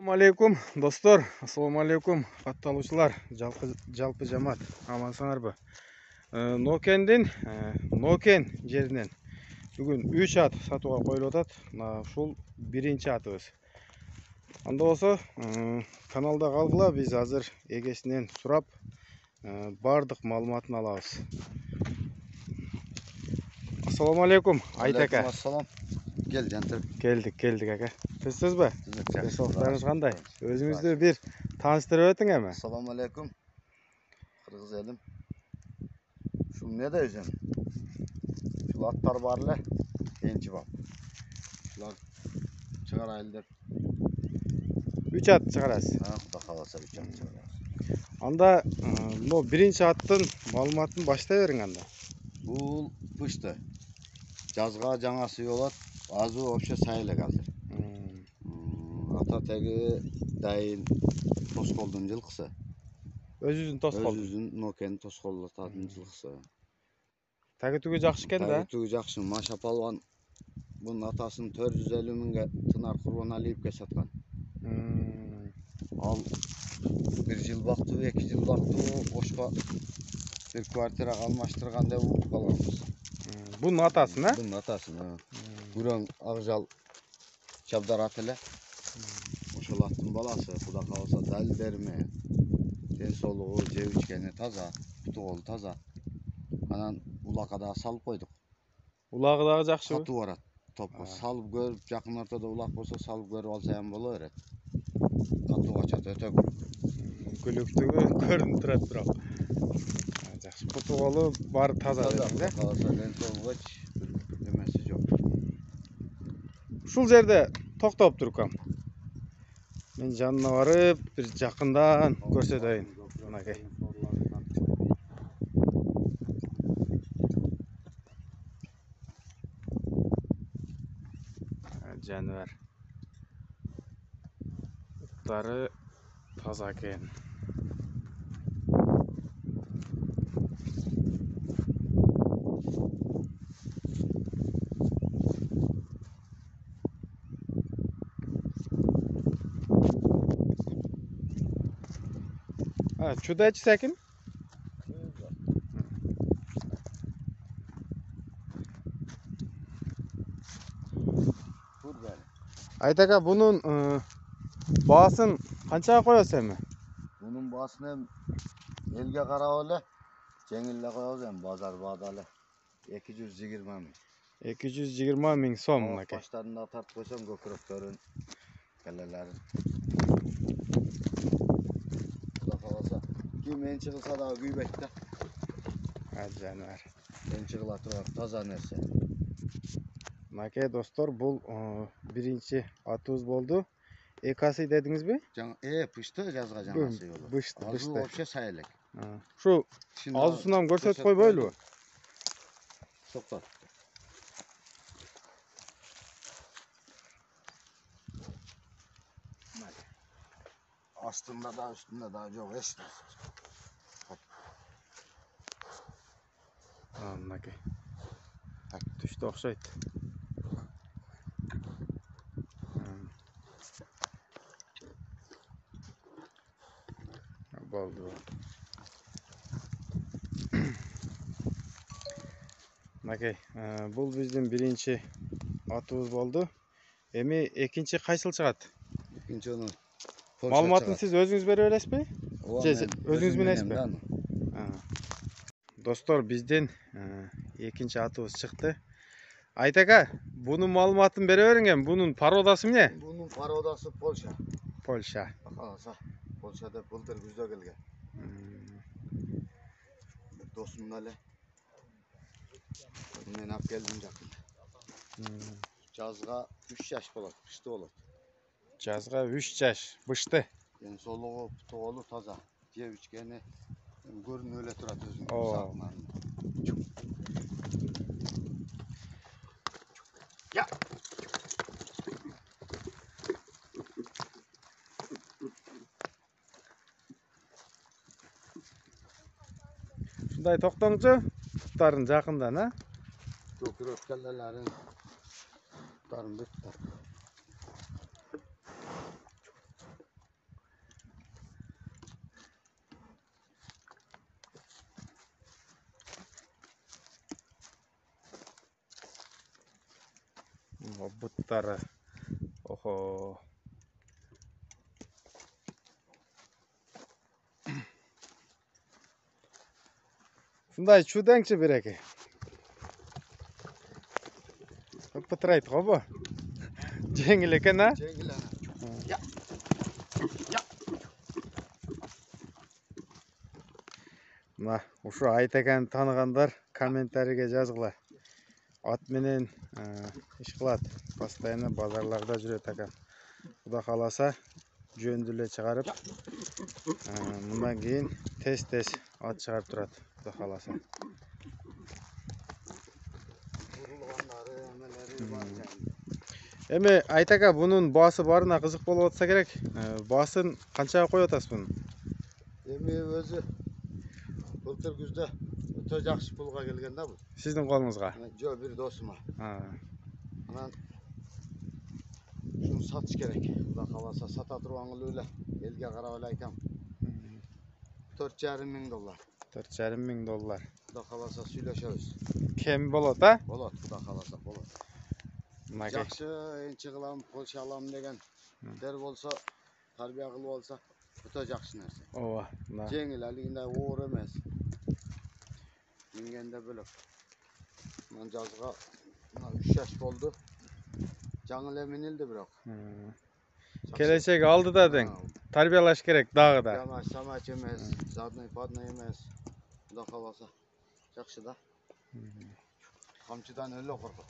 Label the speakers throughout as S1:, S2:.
S1: Assalamualaikum dostlar, assalamualaikum kattалуучулар, жалпы жамаат, амансыңарбы? Нокендин, Нокен жеринен бүгүн 3 ат сатууга коюлуп атат. Ушул биринчи атыбыз. Анда болсо, каналда калгыла, биз азыр эгесинен сурап, бардык маалыматын алабыз. Assalamualaikum, Айтака.
S2: Ассалам. Gel jantar.
S1: Келдик aka. Тезсизби? Денсаулыктарыңыз кандай? Өзүңүздү бир тааныштырып өтүң эми.
S2: Assalamu alaikum. Kırgız elim. Şu ne de özüm? Şu atlar var le. Genç bab. Şular çıkar ayıldır.
S1: 3 at чыгарасыз.
S2: Da kalasa 3 at çıkar.
S1: Анда но биринчи аттын маалыматын баштай бериң анда.
S2: Bu pıştı. Жазга жаңасы болот. Азы вообще сайылык азыр. Ата теги дайын тосколдун жылкысы.
S1: Өзүнүн тоскол.
S2: Өзүнүн Нокен тосколдотатын жылкысы.
S1: Таги түгү жакшы экен да.
S2: Таги түгү жакшы. Маша палван bunun atasını 450 mingə Tınar Qurbanaliyevga satqan. Al bir yıl baktı, 2 yıl baktı, boşqa bir kvartira almaştırganda bu qalğanmız.
S1: Bunun atasını, ha?
S2: Bunun atasını. Buran Ağjal Çabdarat ile. Oşol attın balası, Xuda qalsa dal berme. Densolluğu, ceviçkeni taza, putuğolu taza. Anan ulaqada salıp koyduk.
S1: Ulağı dagı жакшы.
S2: Katı varat. Topqa salып görüp, жақын ортада улақ болса салып көрүп алса ham боло берет. Катуу качат, өтө
S1: Күлүктүгү көрүнүп турат бирок. Жакшы. Путуголу баары таза дедиң да.
S2: Каласа денсоолугу бир эмеси жок.
S1: Ушул жерде токтоп тургам. Мен жанына барып, бир жакындан көрсөтөйүн. Мынакей. Жаныбар. Уттары таза экен. Чудачы сәкин? Айтака, bunun baaсын канчага коесуз эми?
S2: Bunun baasını hem elge karab ele, жеңилде коебуз hem bazar baadalı 220 ming.
S1: 220 ming so'm mынакей.
S2: Başlarında tartып koysam көкүрөктөрүн, келелерин. Xuda kalasa kim en çıkılsa da güybet de.
S1: Жаныбар.
S2: En çıkıla turgan taza nerse.
S1: Мынакей достор, бул биринчи атыбыз болду. Экасы дедиңизби?
S2: Пышты жазга жаңасы болду.
S1: Бышты.
S2: Азы вообще сайылык.
S1: Ушу азысынан көрсөтүп койбойлубу?
S2: Токтот. Астында да üstünde da жок эч нерсе.
S1: Мынакей. Түштү окшойт. Болду. Мынакей, бул биздин биринчи атыбыз болду. Эми экинчи кайсыл чыгат?
S2: Экинчи onu
S1: Маалыматын сиз өзүңүз бере бересизби? Өзүңүз менесизби? Достор, биздин экинчи атыбыз чыкты. Айтака, бунун маалыматын бере бериң эми. Бунун породасы эмне?
S2: Bunun parodası Polşa.
S1: Польша.
S2: Kalasa Polşa'da былтыр күздө келген. Досумун эле. Мен алып келдим жакын. Жазга 3 жаш болот, кышты болот.
S1: Жазга 3 жаш, бышты.
S2: Денсоолугу, тоолу таза. Жеп ичкени көрүнүп эле турат өзүнүн
S1: О.
S2: сагынан. Ya.
S1: Ушундай токтоңчу, туттарын жакындан, а?
S2: Көкүрөк келелерин туттарын бүт.
S1: O buttары. Oho. Şunday çudenkçi bireki. Pıtıraydı o bu. Жеңіл екен, а?
S2: Жеңіл ана. Ya.
S1: Мына ушу Айтекени тааныгандар комментарийге жазгыла. Ат менен иш кылат. Постоянно базарларда жүрөт экен. Кудай кааласа жөндү эле чыгарып, мындан кийин тез ат чыгарып турат. Кудай кааласа.
S2: Kurulganları, emeleri var yani.
S1: Эми Айтака бунун баасы барына кызык болуп атса керек. Баасын канчага коюп атасыз мунун?
S2: Эми өзү былтыр күздө өтө жакшы пулга келген да бул.
S1: Сиздин колуңузга?
S2: Жо бир досума. Анан шуну сатыш керек. Кудай кааласа сата турган кылып эле элге карап эле айтам. $4,500.
S1: $4,500.
S2: Кудай кааласа сүйлөшөбүз.
S1: Кем болот, а?
S2: Болот, кудай кааласа болот. Жакшы энчи кылам, полша алам деген дер болсо, тарбия кылып алса, өтө жакшы нерсе.
S1: Ооба.
S2: Жеңил, алигинде оор эмес. Мингенде бөлөк. Мен жазга 3 жаш болду. Жаңы эле минилди бирок.
S1: Келечек алдыда дең. Тарбиялаш керек дагы да.
S2: Жаңа самач эмес, задный падный эмес. Кудай кааласа жакшы да. Камчыдан өлө коркот.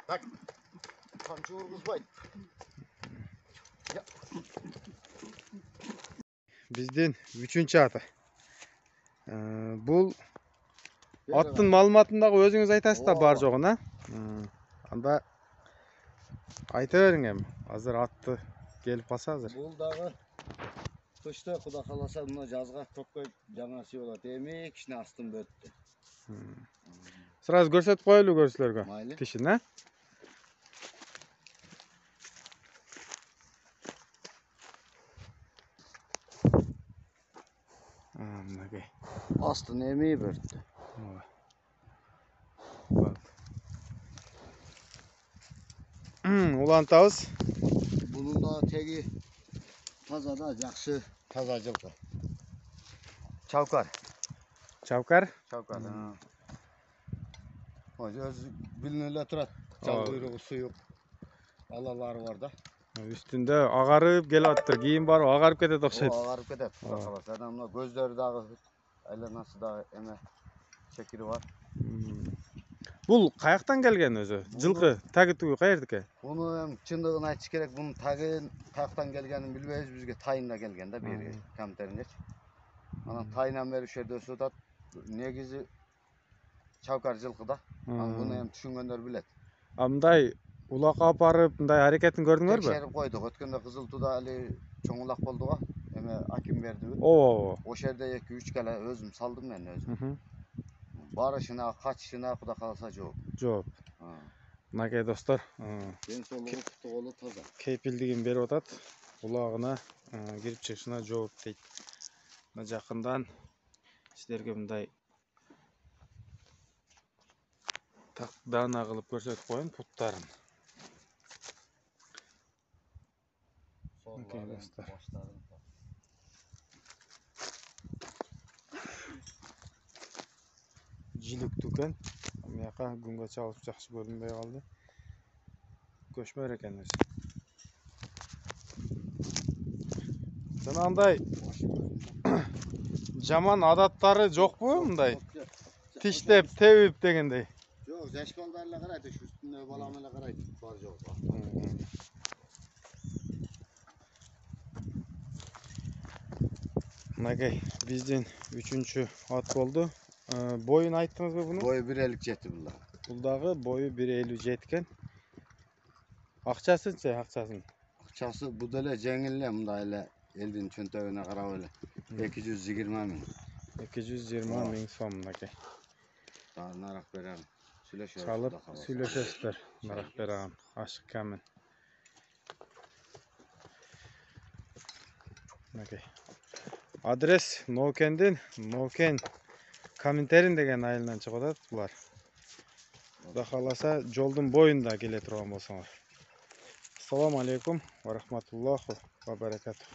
S2: Так. Камчы ургузбайт.
S1: Биздин 3-чү аты. Бул аттын маалыматын дагы өзүңүз айтасыз да бар жогун, а? Анда айта бериң эми. Азыр атты келип калса азыр.
S2: Бул дагы кышта кудай кааласа мына жазга көпкө жаңасы болот. Эми кичине астын бөттү.
S1: Сразу көрсөтүп коелу көрүүчүлөргө.
S2: Майли.
S1: Тишин, а? Мынакей.
S2: Астын эми бөттү.
S1: Улантабыз.
S2: Bunun da tegi таза да, жакшы таза жылкы. Чавкар.
S1: Чавкар?
S2: Чавкар. Өз билине эле турат. Жал куйругу суюк. Алалары бар да.
S1: Үстүндө агарып келип атыптыр. Кийин барып агарып кетет окшойт.
S2: Агарып кетет. Адам мына көздөрү дагы айланасы да эме чекири бар.
S1: Бул каяктан келген өзү? Жылкы таги тугу каердики?
S2: Буну эми чындыгын айтыш керек. Бунун тагын каяктан келгенин билбейбиз. Бизге тайында келген да берге. Камтеринеч. Анан тайынан бери ушерде өсүп атат. Негизи чавкар жылкы да. Буну эми түшүнгөндөр билет.
S1: Мындай улакка апарып, мындай аракетин көрдүңөрбү?
S2: Текшерип койдук. Өткөндө Кызыл Тууда али чоң улак болду го. Эме аким бердиби?
S1: Ооба.
S2: Ошерде 2-3 келе өзүм салдым мен өзүм. Барышына, качышына кудай кааласа жооп.
S1: Жооп. Мынакей достор,
S2: Ден соолугу куту болу таза.
S1: кейпилдигин берип атат. Улагына кирип чыгышына жооп дейт. Мына жакындан силерге мындай даана кылып көрсөтүп коеюн путтарын. Окей, достор. Жиликтүү экен. Мыяка күнгө чалып жакшы көрүнбөй калды. Көчмөр экен өзү. Жана андай жаман адаттары жокпу мындай? Тиштеп, тебип дегендей.
S2: Жок, жаш балдар эле карайт, үстүнө балам эле карайт, бар жок.
S1: Мынакей биздин 3-чү ат болду. Боюн айттыңызбы буну?
S2: Бою 1,57 булда.
S1: Бул дагы бою 1,57 экен. Акчасынчы, акчасын?
S2: Акчасы бу деле жеңил эле, мындай эле элдин чөнтөгүнө карап эле 220 миң.
S1: 220 миң сом мынакей.
S2: Daha narak veren. Süleşiyoruz.
S1: Çalıp
S2: Kuda kalasa.
S1: söyleşesizler. Narak berağan. Aşık Kamil. Okay. Adres Noken'din. Noken Kaminterin деген айылынан чыгып атат булар. Куда кааласа жолдун боюнда келе турган болсоңор. Ассаламу алейкум ва рахматуллахи ва баракатух.